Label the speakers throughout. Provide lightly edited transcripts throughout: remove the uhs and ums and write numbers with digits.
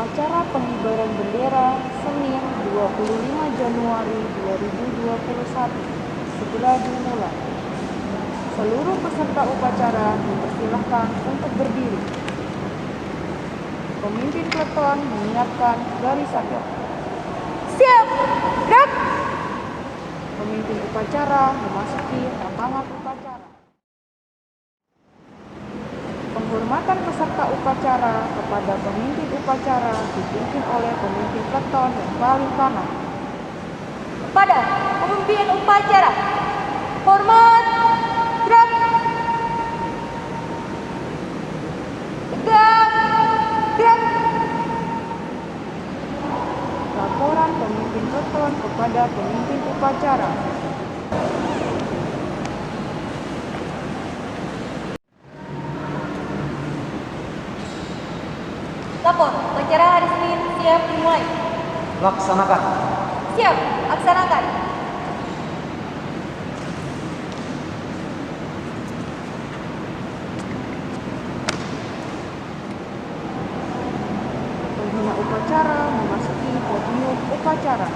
Speaker 1: Upacara pengibaran bendera Senin 25 Januari 2021 segera dimulai. Seluruh peserta upacara dipersilahkan untuk berdiri. Pemimpin peleton menyiapkan barisan. Siap, gerak! Pemimpin upacara memasuki lapangan upacara. Penghormatan peserta upacara kepada pemimpin upacara dipimpin oleh pemimpin peleton yang paling kanan.
Speaker 2: Kepada pemimpin upacara, hormat, gerak, tegak, gerak.
Speaker 1: Laporan pemimpin peleton kepada pemimpin upacara.
Speaker 2: Lapor, upacara hari Senin siap dimulai.
Speaker 3: Laksanakan.
Speaker 2: Siap, laksanakan.
Speaker 1: Penghina upacara memasuki podium upacara.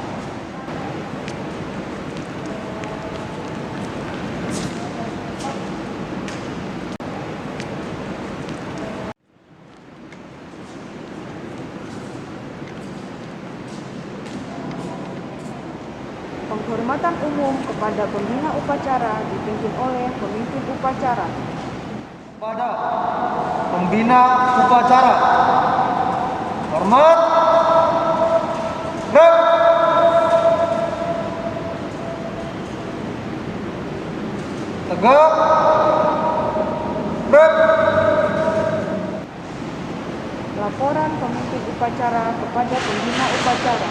Speaker 1: Penghormatan umum kepada pembina upacara dipimpin oleh pemimpin upacara.
Speaker 3: Kepada pembina upacara, hormat, gerak. Tegak, gerak.
Speaker 1: Laporan pemimpin upacara kepada pembina upacara.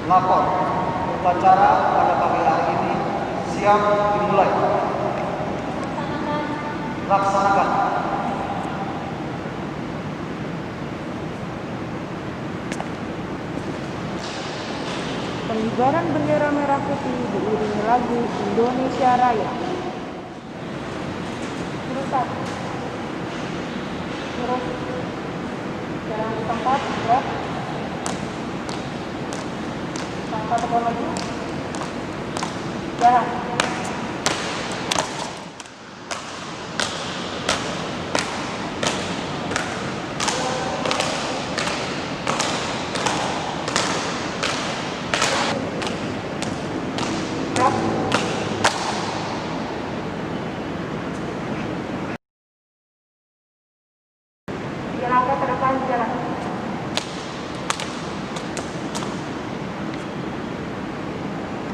Speaker 3: Lapor, upacara pada pagi hari ini siap dimulai. Laksanakan.
Speaker 1: Pengibaran bendera merah putih diiringi lagu Indonesia Raya. Terus jalan di tempat, gerak. Satu kali lagi. Jalan. Gerak. Tiga langkah ke depan, jalan.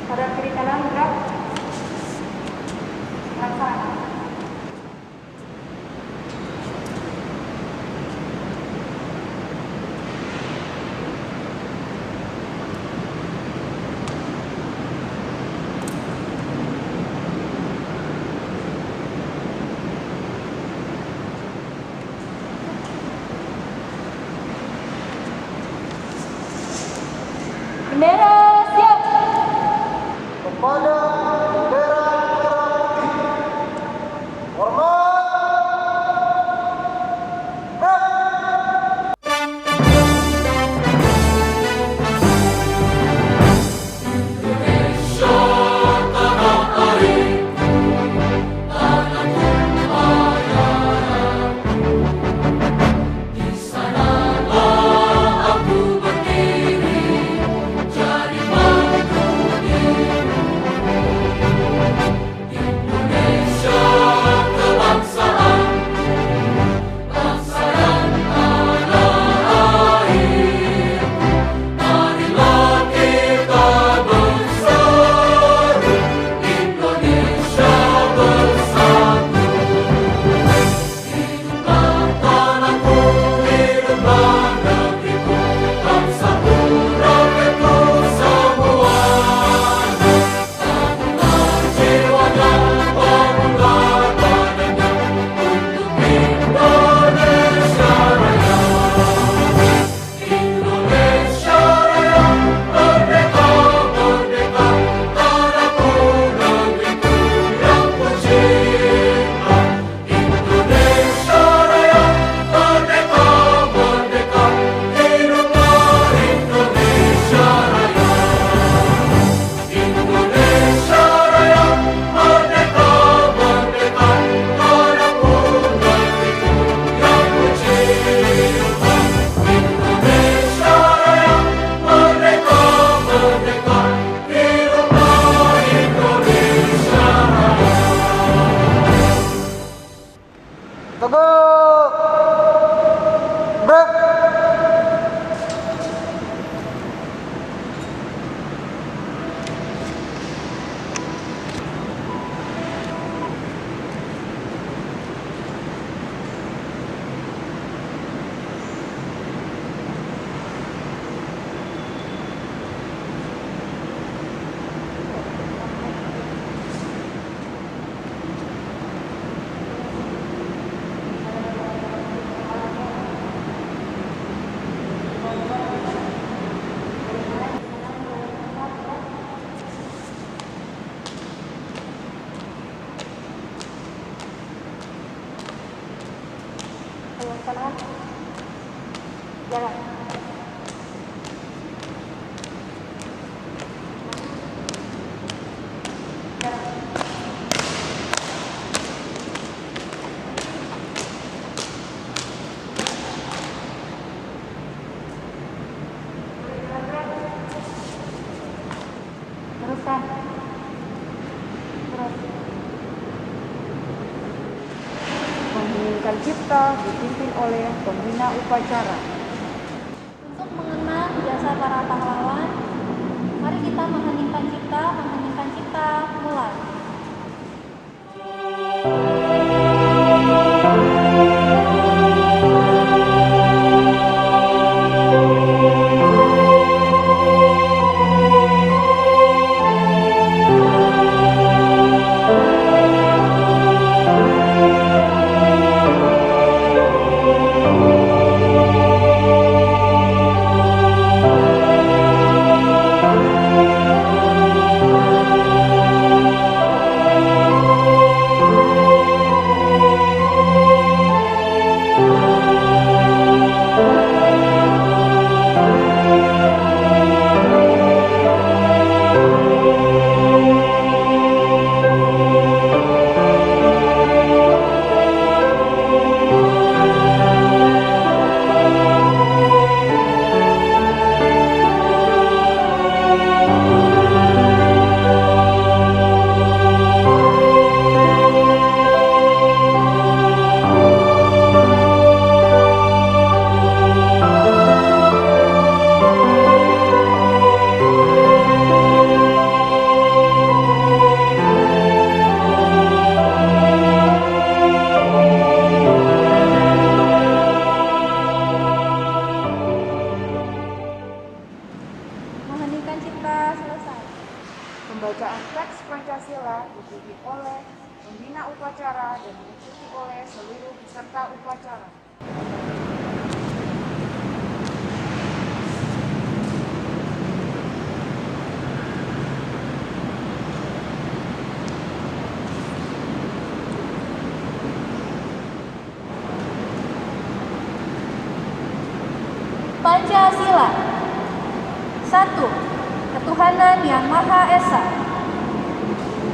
Speaker 1: Pada kiri kanan, gerak. Laksanakan.
Speaker 2: Bendera siap.
Speaker 3: Kepada bendera merah putih, hormat, gerak.
Speaker 4: Aku berdiri, jari
Speaker 1: Selesai. Terus. Mengheningkan cipta dipimpin oleh pembina upacara.
Speaker 2: Untuk mengenang jasa para pahlawan, mari kita mengheningkan cipta, mulai. Mengheningkan cipta, selesai.
Speaker 1: Pembacaan teks Pancasila dipimpin oleh pembina upacara dan diikuti oleh seluruh peserta upacara.
Speaker 2: Pancasila. 1. Ketuhanan yang Maha Esa.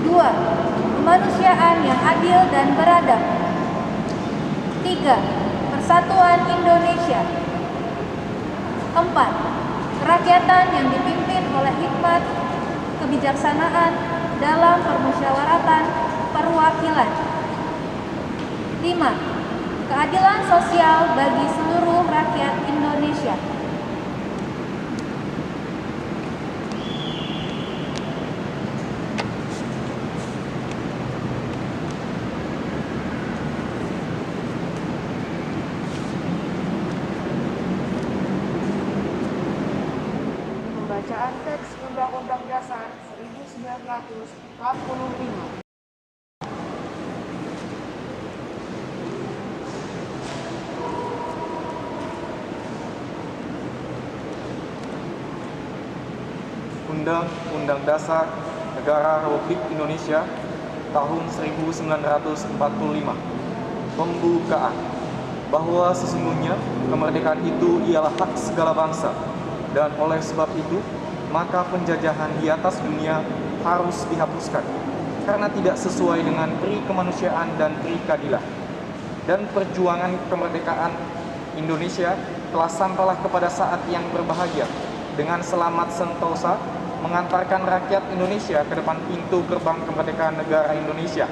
Speaker 2: 2. Kemanusiaan yang adil dan beradab. 3. Persatuan Indonesia. 4. Kerakyatan yang dipimpin oleh hikmat, kebijaksanaan dalam permusyawaratan perwakilan. 5. Keadilan sosial bagi seluruh rakyat Indonesia.
Speaker 1: Pembacaan teks Undang-Undang Dasar 1945.
Speaker 4: Undang-Undang Dasar Negara Republik Indonesia tahun 1945. Pembukaan. Bahwa sesungguhnya kemerdekaan itu ialah hak segala bangsa, dan oleh sebab itu maka penjajahan di atas dunia harus dihapuskan karena tidak sesuai dengan peri kemanusiaan dan peri keadilan. Dan perjuangan kemerdekaan Indonesia telah sampailah kepada saat yang berbahagia dengan selamat sentosa mengantarkan rakyat Indonesia ke depan pintu gerbang kemerdekaan negara Indonesia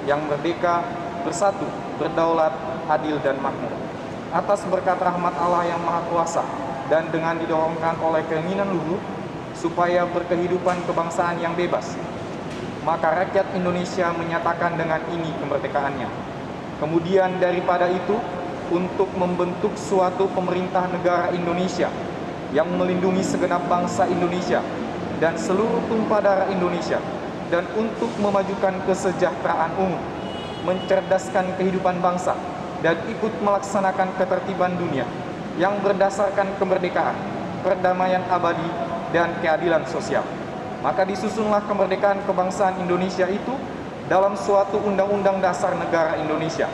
Speaker 4: yang merdeka, bersatu, berdaulat, adil dan makmur. Atas berkat rahmat Allah yang Maha Kuasa dan dengan didorongkan oleh keinginan luhur supaya berkehidupan kebangsaan yang bebas, maka rakyat Indonesia menyatakan dengan ini kemerdekaannya. Kemudian daripada itu, untuk membentuk suatu pemerintah negara Indonesia yang melindungi segenap bangsa Indonesia dan seluruh tumpah darah Indonesia, dan untuk memajukan kesejahteraan umum, mencerdaskan kehidupan bangsa, dan ikut melaksanakan ketertiban dunia yang berdasarkan kemerdekaan, perdamaian abadi, dan keadilan sosial. Maka disusunlah kemerdekaan kebangsaan Indonesia itu dalam suatu undang-undang dasar negara Indonesia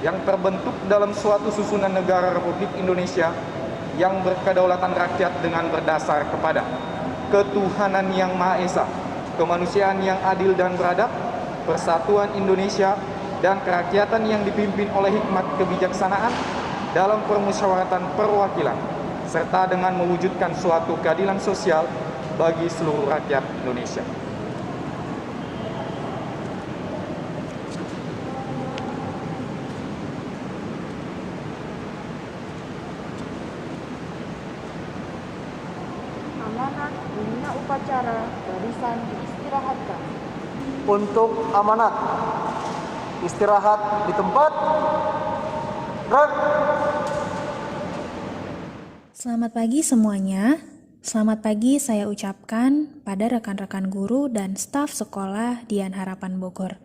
Speaker 4: yang terbentuk dalam suatu susunan negara Republik Indonesia yang berkedaulatan rakyat dengan berdasar kepada ketuhanan yang Maha Esa, kemanusiaan yang adil dan beradab, persatuan Indonesia, dan kerakyatan yang dipimpin oleh hikmat kebijaksanaan dalam permusyawaratan perwakilan, serta dengan mewujudkan suatu keadilan sosial bagi seluruh rakyat Indonesia.
Speaker 1: Amanat dunia upacara barisan diistirahatkan.
Speaker 3: Untuk amanat, istirahat di tempat. Gerak.
Speaker 5: Selamat pagi semuanya. Selamat pagi saya ucapkan pada rekan-rekan guru dan staf sekolah Dian Harapan Bogor.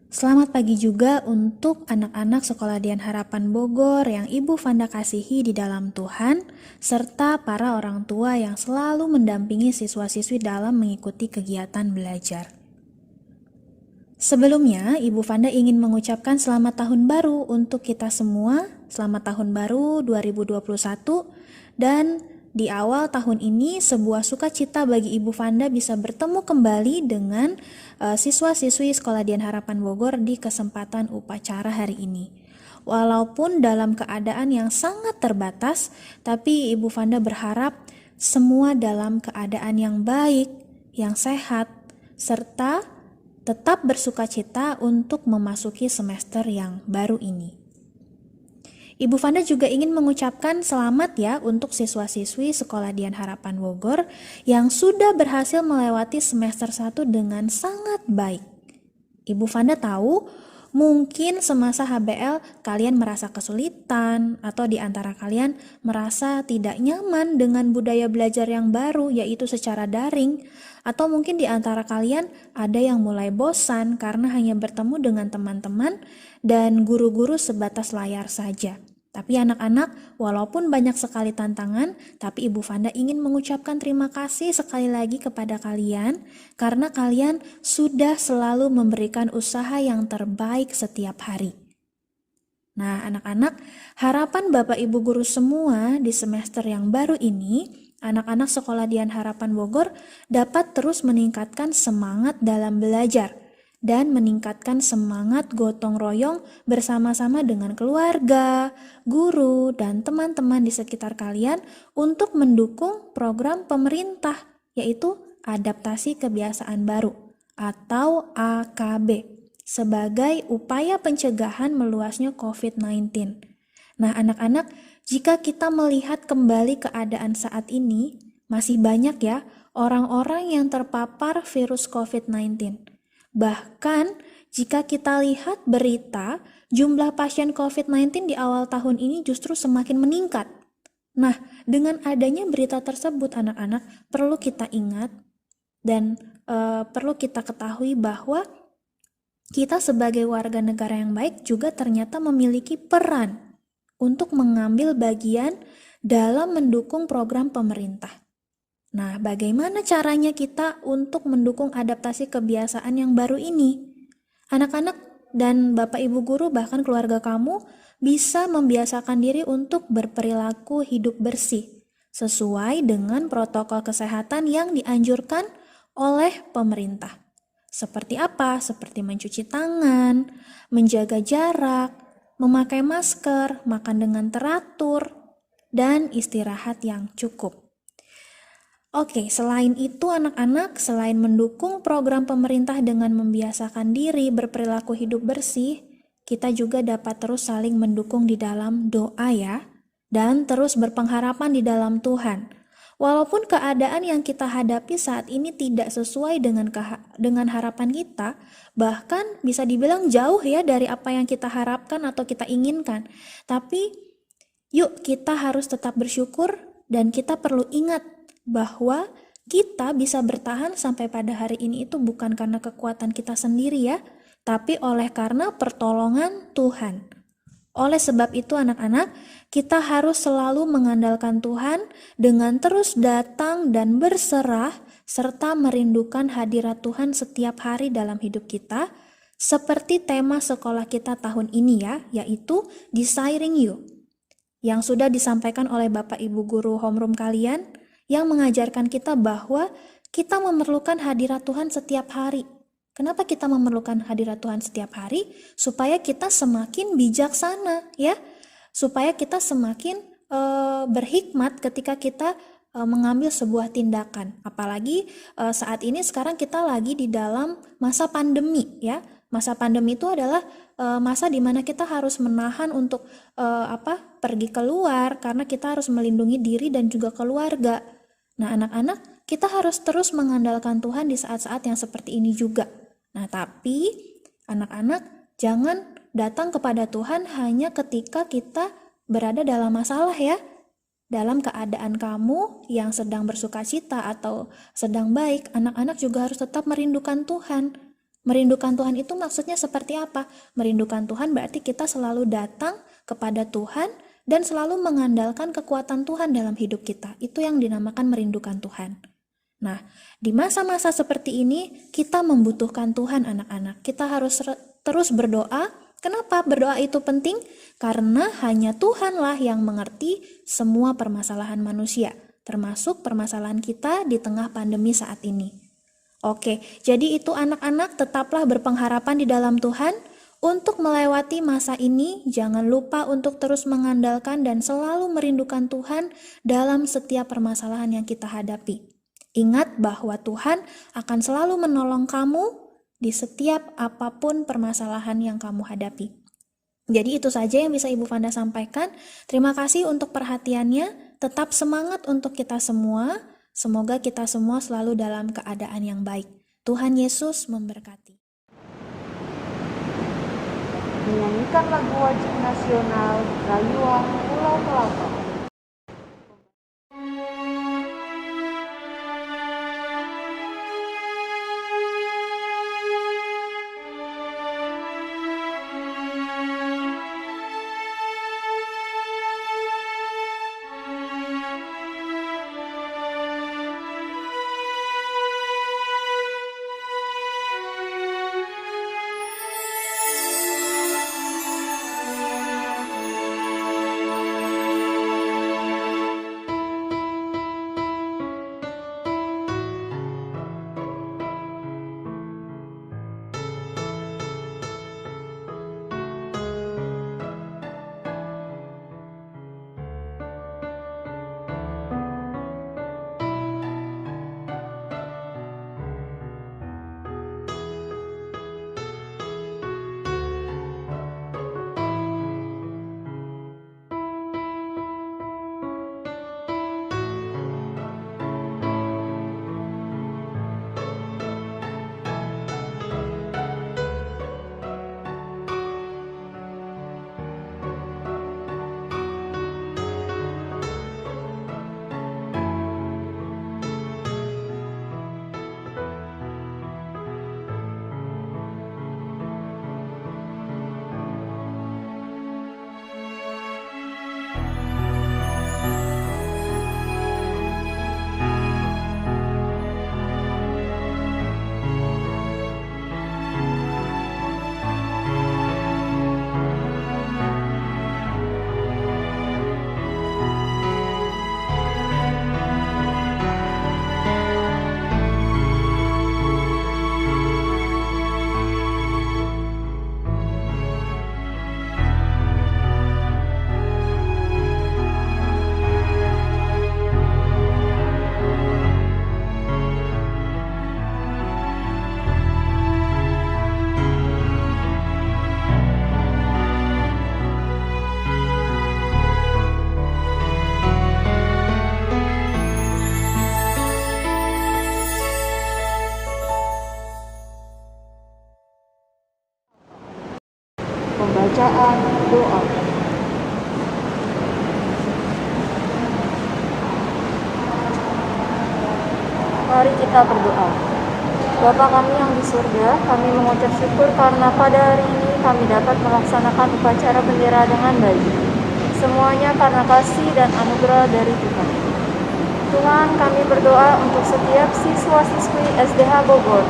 Speaker 5: Selamat pagi juga untuk anak-anak sekolah Dian Harapan Bogor yang Ibu Vanda kasihi di dalam Tuhan, serta para orang tua yang selalu mendampingi siswa-siswi dalam mengikuti kegiatan belajar. Sebelumnya, Ibu Vanda ingin mengucapkan selamat tahun baru untuk kita semua. Selamat tahun baru 2021, dan di awal tahun ini sebuah sukacita bagi Ibu Vanda bisa bertemu kembali dengan siswa-siswi Sekolah Dian Harapan Bogor di kesempatan upacara hari ini. Walaupun dalam keadaan yang sangat terbatas, tapi Ibu Vanda berharap semua dalam keadaan yang baik, yang sehat, serta tetap bersukacita untuk memasuki semester yang baru ini. Ibu Vanda juga ingin mengucapkan selamat ya untuk siswa-siswi Sekolah Dian Harapan Bogor yang sudah berhasil melewati semester 1 dengan sangat baik. Ibu Vanda tahu mungkin semasa HBL kalian merasa kesulitan atau di antara kalian merasa tidak nyaman dengan budaya belajar yang baru yaitu secara daring, atau mungkin di antara kalian ada yang mulai bosan karena hanya bertemu dengan teman-teman dan guru-guru sebatas layar saja. Tapi anak-anak, walaupun banyak sekali tantangan, tapi Ibu Vanda ingin mengucapkan terima kasih sekali lagi kepada kalian karena kalian sudah selalu memberikan usaha yang terbaik setiap hari. Nah, anak-anak, harapan Bapak Ibu guru semua di semester yang baru ini, anak-anak Sekolah Dian Harapan Bogor dapat terus meningkatkan semangat dalam belajar dan meningkatkan semangat gotong royong bersama-sama dengan keluarga, guru, dan teman-teman di sekitar kalian untuk mendukung program pemerintah, yaitu Adaptasi Kebiasaan Baru atau AKB, sebagai upaya pencegahan meluasnya COVID-19. Nah, anak-anak, jika kita melihat kembali keadaan saat ini, masih banyak ya orang-orang yang terpapar virus COVID-19. Bahkan jika kita lihat berita, jumlah pasien COVID-19 di awal tahun ini justru semakin meningkat. Nah, dengan adanya berita tersebut anak-anak perlu kita ingat dan perlu kita ketahui bahwa kita sebagai warga negara yang baik juga ternyata memiliki peran untuk mengambil bagian dalam mendukung program pemerintah. Nah, bagaimana caranya kita untuk mendukung adaptasi kebiasaan yang baru ini? Anak-anak dan Bapak Ibu guru bahkan keluarga kamu bisa membiasakan diri untuk berperilaku hidup bersih sesuai dengan protokol kesehatan yang dianjurkan oleh pemerintah. Seperti apa? Seperti mencuci tangan, menjaga jarak, memakai masker, makan dengan teratur, dan istirahat yang cukup. Oke, selain itu anak-anak, selain mendukung program pemerintah dengan membiasakan diri berperilaku hidup bersih, kita juga dapat terus saling mendukung di dalam doa ya, dan terus berpengharapan di dalam Tuhan. Walaupun keadaan yang kita hadapi saat ini tidak sesuai dengan harapan kita, bahkan bisa dibilang jauh ya dari apa yang kita harapkan atau kita inginkan. Tapi yuk kita harus tetap bersyukur dan kita perlu ingat bahwa kita bisa bertahan sampai pada hari ini itu bukan karena kekuatan kita sendiri ya, tapi oleh karena pertolongan Tuhan. Oleh sebab itu anak-anak, kita harus selalu mengandalkan Tuhan dengan terus datang dan berserah serta merindukan hadirat Tuhan setiap hari dalam hidup kita, seperti tema sekolah kita tahun ini ya, yaitu Desiring You, yang sudah disampaikan oleh Bapak Ibu guru homeroom kalian, yang mengajarkan kita bahwa kita memerlukan hadirat Tuhan setiap hari. Kenapa kita memerlukan hadirat Tuhan setiap hari? Supaya kita semakin bijaksana ya, supaya kita semakin berhikmat ketika kita mengambil sebuah tindakan. Apalagi saat ini sekarang kita lagi di dalam masa pandemi ya. Masa pandemi itu adalah masa di mana kita harus menahan untuk pergi keluar karena kita harus melindungi diri dan juga keluarga. Nah, anak-anak, kita harus terus mengandalkan Tuhan di saat-saat yang seperti ini juga. Nah, tapi anak-anak jangan datang kepada Tuhan hanya ketika kita berada dalam masalah ya. Dalam keadaan kamu yang sedang bersukacita atau sedang baik, anak-anak juga harus tetap merindukan Tuhan. Merindukan Tuhan itu maksudnya seperti apa? Merindukan Tuhan berarti kita selalu datang kepada Tuhan dan selalu mengandalkan kekuatan Tuhan dalam hidup kita. Itu yang dinamakan merindukan Tuhan. Nah, di masa-masa seperti ini kita membutuhkan Tuhan anak-anak. Kita harus terus berdoa. Kenapa berdoa itu penting? Karena hanya Tuhanlah yang mengerti semua permasalahan manusia, termasuk permasalahan kita di tengah pandemi saat ini. Oke, jadi itu anak-anak tetaplah berpengharapan di dalam Tuhan. Untuk melewati masa ini, jangan lupa untuk terus mengandalkan dan selalu merindukan Tuhan dalam setiap permasalahan yang kita hadapi. Ingat bahwa Tuhan akan selalu menolong kamu di setiap apapun permasalahan yang kamu hadapi. Jadi itu saja yang bisa Ibu Vanda sampaikan. Terima kasih untuk perhatiannya. Tetap semangat untuk kita semua. Semoga kita semua selalu dalam keadaan yang baik. Tuhan Yesus memberkati.
Speaker 1: Menyanyikan lagu wajib nasional Rayuan Pulau Kelapa. Pembacaan doa.
Speaker 6: Mari kita berdoa. Bapa kami yang di surga, kami mengucap syukur karena pada hari ini kami dapat melaksanakan upacara bendera dengan baik. Semuanya karena kasih dan anugerah dari Tuhan. Tuhan, kami berdoa untuk setiap siswa-siswi SDH Bogor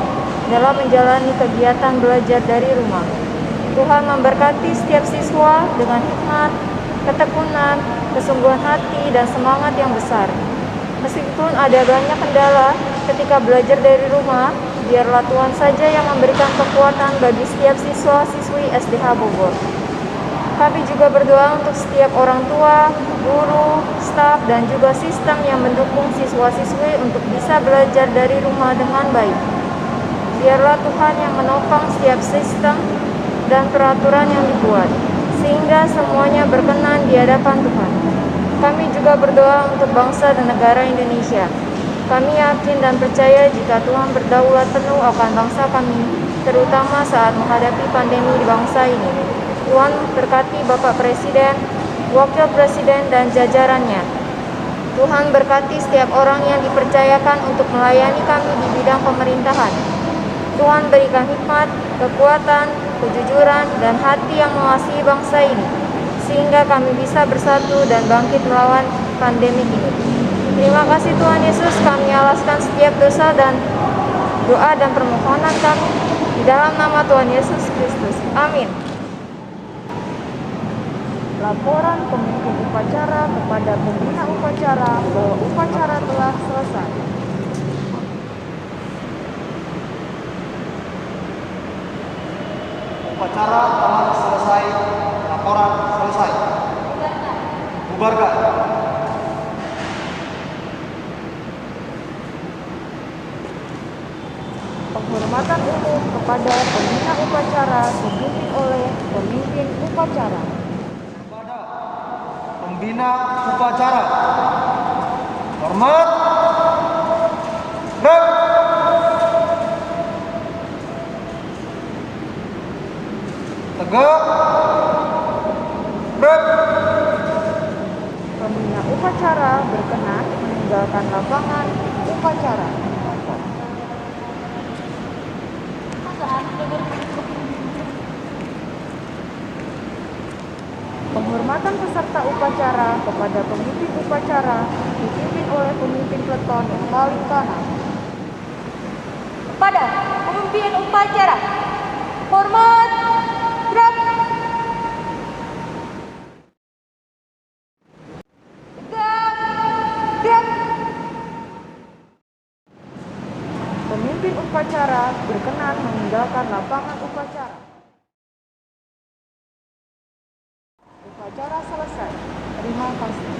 Speaker 6: dalam menjalani kegiatan belajar dari rumah. Tuhan memberkati setiap siswa dengan hikmat, ketekunan, kesungguhan hati, dan semangat yang besar. Meskipun ada banyak kendala ketika belajar dari rumah, biarlah Tuhan saja yang memberikan kekuatan bagi setiap siswa-siswi SDH Bogor. Kami juga berdoa untuk setiap orang tua, guru, staf, dan juga sistem yang mendukung siswa-siswi untuk bisa belajar dari rumah dengan baik. Biarlah Tuhan yang menopang setiap sistem dan peraturan yang dibuat, sehingga semuanya berkenan di hadapan Tuhan. Kami juga berdoa untuk bangsa dan negara Indonesia. Kami yakin dan percaya jika Tuhan berdaulat penuh akan bangsa kami, terutama saat menghadapi pandemi di bangsa ini. Tuhan berkati Bapak Presiden, Wakil Presiden, dan jajarannya. Tuhan berkati setiap orang yang dipercayakan untuk melayani kami di bidang pemerintahan. Tuhan berikan hikmat, kekuatan, kejujuran, dan hati yang mengasihi bangsa ini, sehingga kami bisa bersatu dan bangkit melawan pandemi ini. Terima kasih Tuhan Yesus, kami alaskan setiap dosa dan doa dan permohonan kami di dalam nama Tuhan Yesus Kristus. Amin.
Speaker 1: Laporan pemimpin upacara kepada pembina upacara bahwa upacara telah selesai.
Speaker 3: Upacara telah selesai. Laporan selesai. Bubarkan.
Speaker 1: Penghormatan umum kepada pembina upacara dipimpin oleh pemimpin upacara.
Speaker 3: Kepada pembina upacara. Hormat. Gerak. Tegak. Gerak.
Speaker 1: Pembina upacara berkenan meninggalkan lapangan upacara. Penghormatan peserta upacara kepada pemimpin upacara dipimpin oleh pemimpin peleton yang paling kanan.
Speaker 2: Kepada pemimpin upacara, hormat, gerak. Tegak, gerak.
Speaker 1: Pemimpin upacara berkenan meninggalkan lapangan upacara. Upacara selesai. Terima kasih.